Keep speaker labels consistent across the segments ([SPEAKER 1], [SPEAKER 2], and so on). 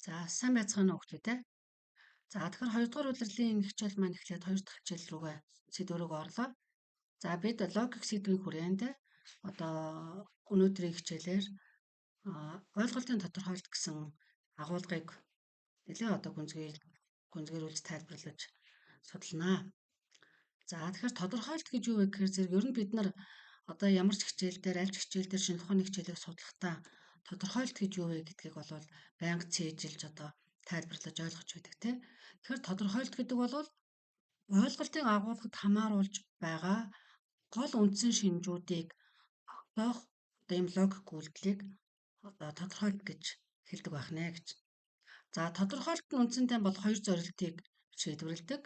[SPEAKER 1] За сайн байцгаана уу хүүхдүүд те. За тэгэхээр 2 дугаар удирлын хичээл маань эхлээд 2 дахь хичээл рүүгээ сэдв рүүгээ орлоо. За бид логик сэдвийн хүрээнд одоо өнөөдрийн хичээлээр ойлголтын тодорхойлт гэсэн агуулгыг нэлээд одоо гүнзгийрүүлж тайлбарлаж судалнаа. За тэгэхээр тодорхойлт гэж юу вэ гэхээр зэрэг ер нь бид нар одоо ямар ч хичээл дээр аль ч хичээл дээр шинэ ухааны хичээлийг судлахдаа тодорхойлт гэж юу вэ гэдгийг бол байнга цээжилж одоо тайлбарлаж ойлгож байдаг тийм. Тэгэхээр тодорхойлт гэдэг бол ойлголтын агуулгад хамааруулж байгаа гол үндсэн шинжүүдийг огтоох одоо ийм логик үйлдэлийг одоо тодорхойлт гэж хэлдэг байх нэ гэж. За тодорхойлт нь үндсэндээ бол хоёр зорилтыг шийдвэрлэдэг.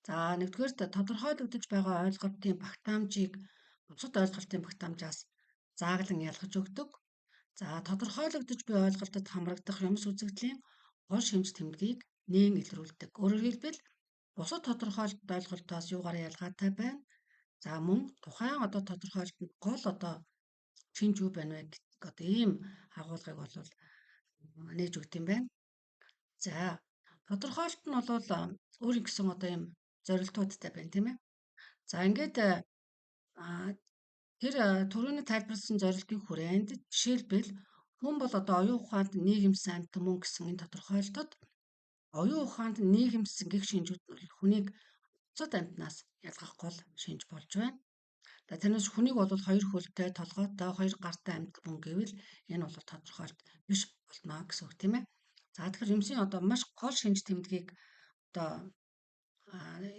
[SPEAKER 1] За нэгдүгээр тодорхойлогдож байгаа ойлголтын багтаамжийг бусад ойлголтын багтаамжаас зааглан ялгаж өгдөг. За тодорхойлогдож буй ойлголтод хамрагдах юмс үзэгдлийн гол шинж тэмдгийг нээн илрүүлдэг. Өөрөөр хэлбэл бусад тодорхойлолт ойлголтоос юугаар ялгаатай байна? За мөн тухайн одоо тодорхойлолтод гол одоо шинж юу байна вэ гэдэг одоо ийм агуулгыг бол нээж өгд юм байна. За тодорхойлолт нь бол өөрийн гэсэн одоо ийм зорилтуудтай байна тийм ээ. За ингээд тэр түрүүний тайлбарласан зорилтын хүрээнд жишээлбэл хүн бол одоо оюун ухаанд нийгэмсэн амьтан мөн гэсэн энэ тодорхойлолтод оюун ухаанд нийгэмсэн гэх шинжүүд нь хүнийг бусад амьтнаас ялгах гол шинж болж байна. Тэрнээс хүнийг бол хоёр хөлтэй, толгойтой, хоёр гартай амьтан мөн гэвэл энэ бол тодорхойлолт биш болно гэсэн үг тийм ээ. За тэгэхээр юмсын одоо маш гол шинж тэмдгийг одоо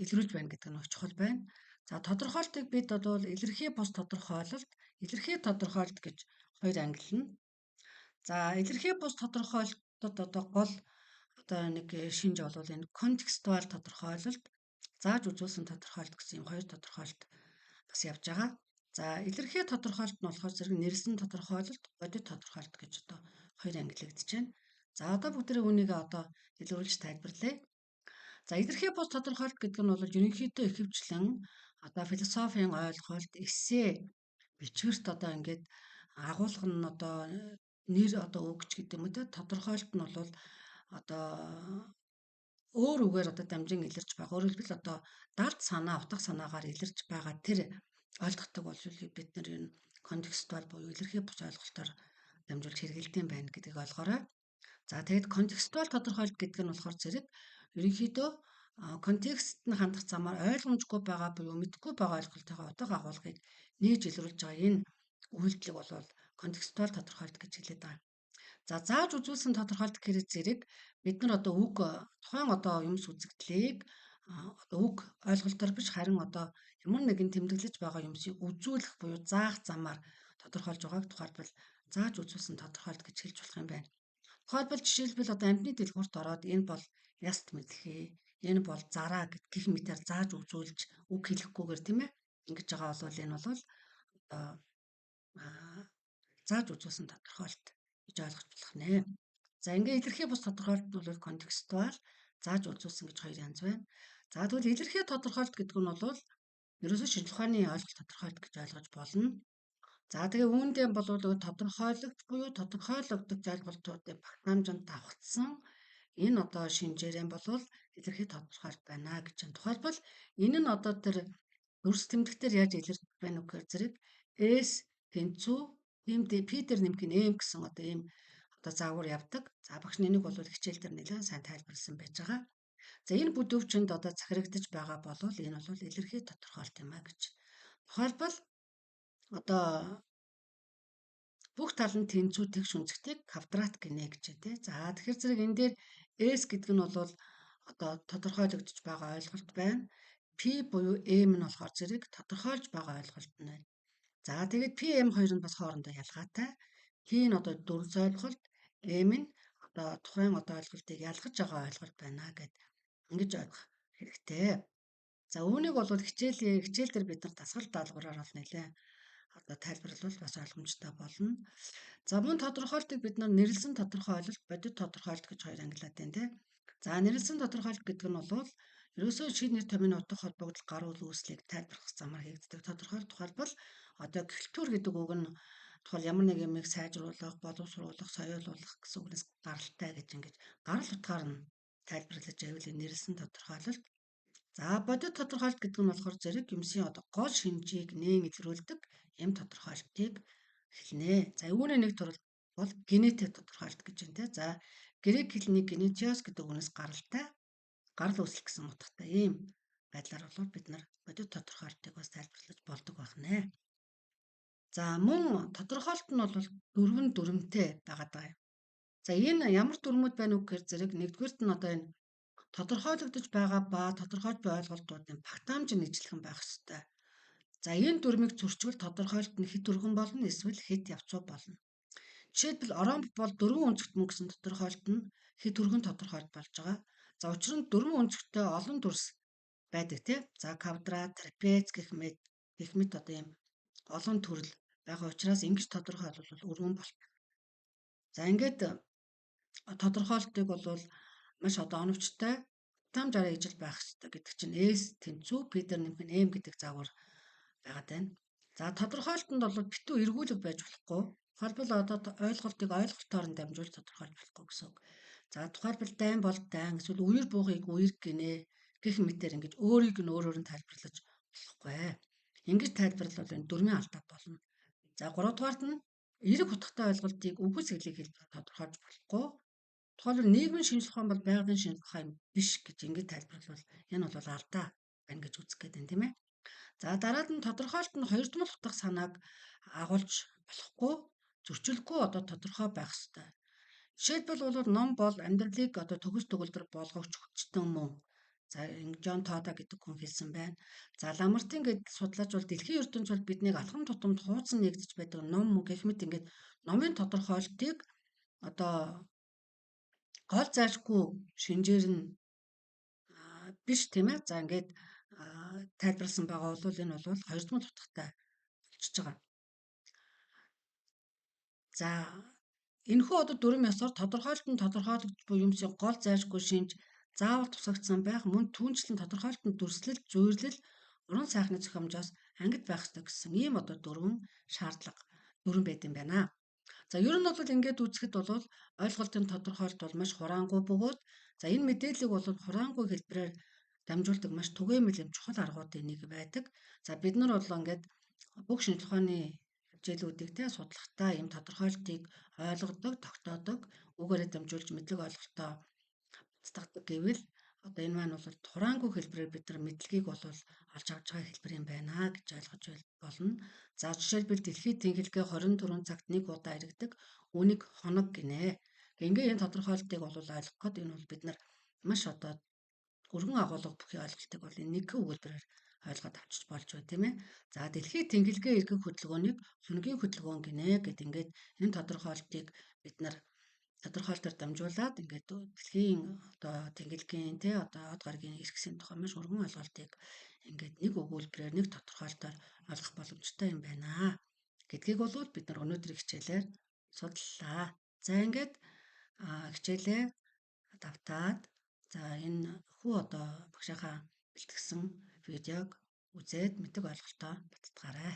[SPEAKER 1] илрүүлж байна гэдэг нь чухал байна. За тодорхойлтыг бид бол илэрхий бус тодорхойлолт, илэрхий тодорхойлолт гэж хоёр ангиллана. За илэрхий бус тодорхойлолтод одоо гол одоо нэг шинж бол энэ контекстуал тодорхойлолт, зааж үзүүлсэн тодорхойлолт гэсэн юм хоёр тодорхойлолт бас явж байгаа. За илэрхий тодорхойлолт нь болохоор зэрэг нэрлсэн тодорхойлолт, бодит тодорхойлолт гэж одоо хоёр ангиллагдж байна. За одоо бүгдээ үүнийг одоо илрүүлж тайлбарлая. За илэрхий бус тодорхойлолт гэдэг нь бол ерөнхийдөө ихэвчлэн одоо философийн ойлголт, эссе, бичвэрт одоо ингээд агуулга нь одоо нэр одоо өгч гэдэг юм үү те тодорхойлолт нь бол одоо өөр үгээр одоо дамжин илэрч байгаа. Өөрөөр хэлбэл одоо далд санаа, утга санаагаар илэрч байгаа тэр ойлгохдаг бол бид нар энэ контекстуал буюу илэрхий бус ойлголтоор дамжуулж хэрэгэлдэм байна гэдгийг ойлгоорой. За тэгээд контекстуал тодорхойлолт гэдэг нь болохоор зэрэг ерөнхийдөө контекстт нь хандах замаар ойлгомжгүй байгаа буюу мэдгүй байгаа ойлголтынхаа утга агуулгыг нээж илрүүлж байгаа энэ үйлдэлийг бол контекстуал тодорхойлолт гэж хэлээд байгаа. За зааж үзүүлсэн тодорхойлолт гэхээр зэрэг бид нар одоо үг тухайн одоо юмс үзэгдлийг одоо үг ойлголтоор биш харин одоо ямар нэгэн тэмдэглэж байгаа юмсыг үзүүлэх буюу заах замаар тодорхойлж байгааг тухайлбал зааж үзүүлсэн тодорхойлолт гэж хэлж болох юм байна. Тухайлбал жишээлбэл одоо амьтны дэлгүүрт ороод энэ бол яст мэдлэхээ, энэ бол зараа гэх мэтээр зааж үзүүлж үг хэлэхгүйгээр тийм ээ ингэж байгаа бол энэ бол одоо зааж үзүүлсэн тодорхойлолт гэж ойлгож болох нэ. За ингээ илэрхий бус тодорхойлолт нь бол контекстуал, зааж үзүүлсэн гэж хоёр янз байна. За тэгвэл илэрхий тодорхойлолт гэдэг нь бол ерөөсөө шинж ухааны ойлголт тодорхойлолт гэж ойлгож болно. За тэгээ үүндээ бол тодорхойлогч буюу тодорхойлогдож ойлголтуудын багтаамжинд давхцсан энэ одоо шинжээрэн бол илэрхий тодорхойлолт байна гэж байна. Тухайлбал энэ нь одоо тэр өрс тэмдэгтээр яаж илэрдэг байна вэ гэхээр зэрэг S тэнцүү P дээр нэмэх нь M гэсэн одоо ийм одоо заавар явдаг. За багш нэнийг бол хичээл дээр нэлээд сайн тайлбарласан байж байгаа. За энэ бүдүүвчэнд одоо захирагдаж байгаа бол энэ бол илэрхий тодорхойлолт юм а гэж. Тухайлбал одоо бүх тал нь тэнцүү тэгш үнцгтийг квадрат гинэ гэж тий. За тэгэхээр зэрэг энэ дээр S гэдэг нь бол одоо тодорхойлогдож байгаа ойлголт байна. P буюу M нь болохоор зэрэг тодорхойлж байгаа ойлголт нь байна. За тэгээд P M хоёр нь бас хоорондоо ялгаатай. P нь одоо дүрс ойлголт, M нь одоо тухайн одоо ойлголтыг ялгаж байгаа ойлголт байна гэд ингэж ойлгох хэрэгтэй. За үүнийг бол хичээл дээр бид нар дасгал даалгавраар бол нэлээ одоо тайлбарлавал бас ойлгомжтой болно. За мөн тодорхойлтыг бид нар нэрлсэн тодорхойлолт, бодит тодорхойлолт гэж хоёр ангилаад байна тийм. За нэрлсэн тодорхойлолт гэдэг нь бол ерөөсөө шийд нэр томьёоны утга холбогдол гаруул үүслийг тайлбарлах замаар хийгддэг тодорхойлолт. Тухайлбал одоо культур гэдэг үг нь Тухайн ямар нэг юмыг сайжруулах, боловсруулах, соёолуулах гэсэн үгнээс гаралтай гэж ингэж гарал утгаар нь тайлбарлаж байвал нэрлсэн тодорхойлолт. За бодит тодорхойлолт гэдэг нь болохоор зэрэг юмсын одоо гол шинжийг нээн илрүүлдэг юм тодорхойлолтыг хэлнэ. За үүний нэг төр бол генетик тодорхойлолт гэж байна те. За грек хэлний генетиос гэдэг үгнээс гаралтай, гарал үүсэл гэсэн утгатай ийм байдлаар бол бид нар бодит тодорхойлолтыг бас тайлбарлаж болдог байна. За мөн тодорхойлолт нь бол дөрвөн дүрмтэй байгаад байгаа юм. За энэ ямар дүрмүүд байна уу гэхээр зэрэг нэгдүгээрт нь одоо энэ тодорхойлогдож байгаа ба тодорхойлж буй ойлголтуудын багтаамж нэгжлэх нь байх ёстой. За энэ дүрмийг зөрчил тодорхойлолт нь хэд өргөн болно эсвэл хэд явцуу болно. Жишээлбэл оромб бол дөрвөн өнцгт мөн гэсэн тодорхойлолт нь хэд өргөн тодорхойлж болж байгаа. За учир нь дөрвөн өнцгтээ олон дүрс байдаг тий. За квадрат, трапез гэх мэт одоо юм олон төрөл байгаа учраас ингэж тодорхойлбол өргөн бол. За ингээд тодорхойлолтыг бол маш одоо оновчтой тамжаараа ижил байх хэрэгтэй гэдэг чинь S тэнцүү Петр нэмэх нь M гэдэг загвар байгаад байна. За тодорхойлолтод бол битүү эргүүлэг байж болохгүй. Тухайлбал одоо ойлголтыг ойлголтоор нь дамжуулж тодорхойлж болохгүй гэсэн үг. За тухайлбал дайн бол дайн эсвэл үер буугыг үер гинэ гэх мэтээр ингэж өөрийг нь өөрөөр нь тайлбарлаж болохгүй. Ингэж тайлбарлал энэ дөрмийн алдаа болно. За 3 дугаарт нь эерэг утгатай ойлголтыг үгс хэлийг хэлбэр тодорхойлж болохгүй. Тухайлбал нийгмийн шинжилгээ ухаан бол байгалийн шинжилгээ ухаан биш гэж ингэж тайлбарлавал энэ бол алдаа байна гэж үзэх гээд байна тийм ээ. За дараад нь тодорхойлолт нь хоёр дахь утга санааг агуулж болохгүй, зөрчилгүй одоо тодорхой байх ёстой. Жишээлбэл бол ном бол амьдралыг одоо төгс төгөлдөр болгогч хүчтэн мөн. За Жон Тода гэдэг хүн хэлсэн байна. За Ламартин гэдэг судлаач бол дэлхийн ертөнц бол биднийг алхам тутамд хуудсан нэгдэж байдаг ном гэх мэт ингээд номын тодорхойлолтыг одоо гол зайлшгүй шинжээр нь биш тийм ээ. За ингээд тайлбарласан байгаа бол энэ бол хоёр дахь утгатай болчихж байгаа. За энэхүү одоо дөрвөн ёсоор тодорхойлолтод тодорхойлогдож буй юмсын гол зайлшгүй шинж заавал тусгагдсан байх мөн түүнчлэн тодорхойлолтод дүрслэл, зүйрлэл, уран сайхны зохиомжоос ангид байх ёстой гэсэн ийм одоо дөрвөн шаардлага дөрвөн байд юм байна. За ер нь бол ингээд үзэхэд бол ойлголтын тодорхойлолт бол маш хураангүй бөгөөд за энэ мэдээллийг бол хураангүй хэлбэрээр дамжуулдаг маш түгээмэл юм чухал аргуудын нэг байдаг. За бид нар бол ингээд бүх шинжилгээ ухааны хичээлүүдийг те судлахдаа юм тодорхойлолтыг ойлгодог, тогтоодог, үгээрээ дамжуулж мэдлэг ойлголтоо бацдагдаг гэвэл одоо энэ маань бол хураангүй хэлбэрээр бид нар мэдлэгийг бол олж авч байгаа хэлбэр юм байна гэж ойлгож болно. За жишээлбэл дэлхийд тэнхилгээ 24 цагт нэг удаа иргэдэг, үүнийг хоног гинэ. Ингээ энэ тодорхойлолтыг бол ойлгох гээд энэ бол бид нар маш одоо өргөн агуулга бүхий ойлголтыг бол энэ нэг өгүүлбэрээр ойлгоод авчиж болж байна тийм ээ. За дэлхийд тэнхилгээ эргэх хөдөлгөөнийг хонгийн хөдөлгөөн гинэ гэд ингээд энэ тодорхойлолтыг бид нар тодорхойлолтоор дамжуулаад ингээд дэлхийн одоо тэнхилгийн тий одоо од гарагийн эрхэсийн тухай маш өргөн ойлголтыг ингээд нэг өгүүлбэрээр нэг тодорхойлолтоор ойлгох боломжтой юм байна гэдгийг бол бид нар өнөөдрийн хичээлээр судлалаа. За ингээд хичээлээ давтаад за энэ хүү одоо багшаахаа бэлтгэсэн видеог үзээд мэддэг ойлголтоо баттгаарай.